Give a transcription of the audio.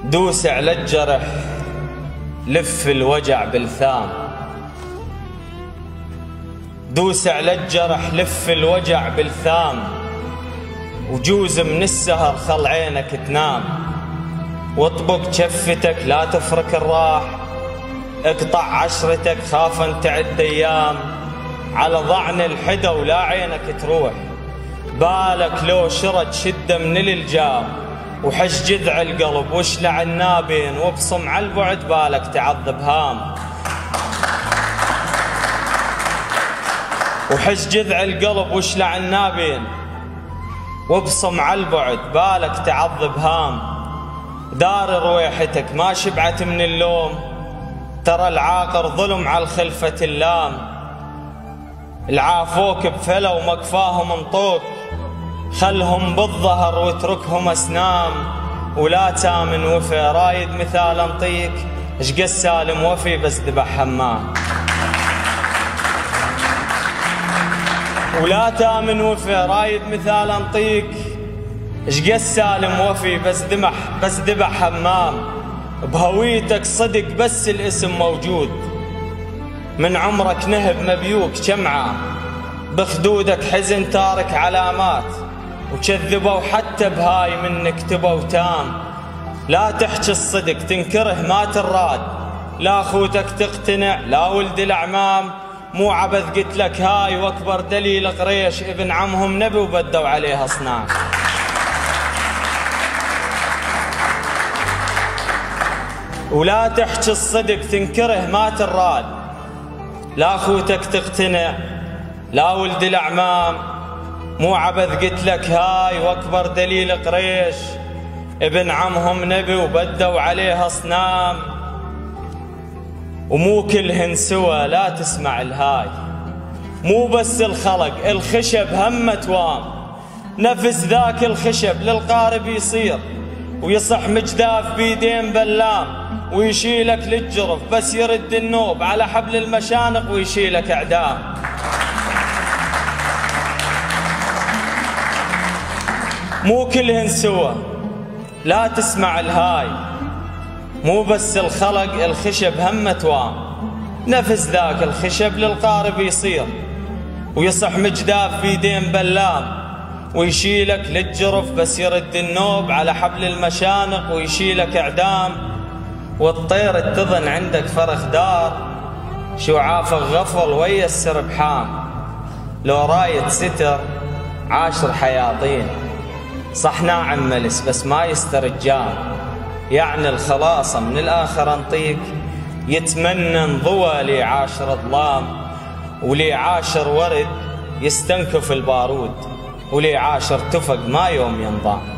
دوس على الجرح، لف الوجع بالثام. دوس على الجرح، لف الوجع بالثام، وجوز من السهر خل عينك تنام. واطبق جفتك لا تفرك الراح، اقطع عشرتك خافا تعد ايام. على ضعن الحدا ولا عينك تروح، بالك لو شرد شده من الالجام. وحش جذع القلب واشلع النابين، وابصم على البعد بالك تعذب هام. وحش جذع القلب واشلع النابين، وابصم على البعد بالك تعذب هام. دار رويحتك ما شبعت من اللوم، ترى العاقر ظلم على الخلفة اللام. العافوك بفلا ومكفاهم انطوك، خلهم بالظهر واتركهم اسنام. ولا تامن وفي رايد مثال انطيك، اشقى سالم وفي بس ذبح همام. ولا تامن وفي رايد مثال انطيك، اشقى سالم وفي بس ذبح همام. بهويتك صدق بس الاسم موجود، من عمرك نهب مبيوك كم عام. بخدودك حزن تارك علامات، وكذبوا حتى بهاي منك تبوا تام. لا تحكي الصدق تنكره ما تراد، لا اخوتك تقتنع لا ولد الاعمام. مو عبث قلت لك هاي، واكبر دليل قريش ابن عمهم نبي وبدوا عليها اصنام. ولا تحكي الصدق تنكره ما تراد، لا اخوتك تقتنع لا ولد الاعمام. مو عبث قلت لك هاي، واكبر دليل قريش ابن عمهم نبي وبدوا عليها اصنام. ومو كلهن سوى لا تسمع الهاي، مو بس الخلق الخشب هم توام. نفس ذاك الخشب للقارب يصير، ويصح مجداف بيدين بلام. ويشيلك للجرف بس يرد النوب، على حبل المشانق ويشيلك اعدام. مو كلهن سوى لا تسمع الهاي، مو بس الخلق الخشب هم توام. نفس ذاك الخشب للقارب يصير، ويصح مجداف بيدين بلام. ويشيلك للجرف بس يرد النوب، على حبل المشانق ويشيلك اعدام. والطير اتظن عندك فرخ دار، شعافك غفل ويا السربحام. لو راية ستر عاشر حياطين، صح ناعم ملس بس ما يسترجام. يعني الخلاصة من الآخر انطيك، يتمنى انضوى لي عاشر ظلام. ولي عاشر ورد يستنكف البارود، ولي عاشر تفق ما يوم ينضام.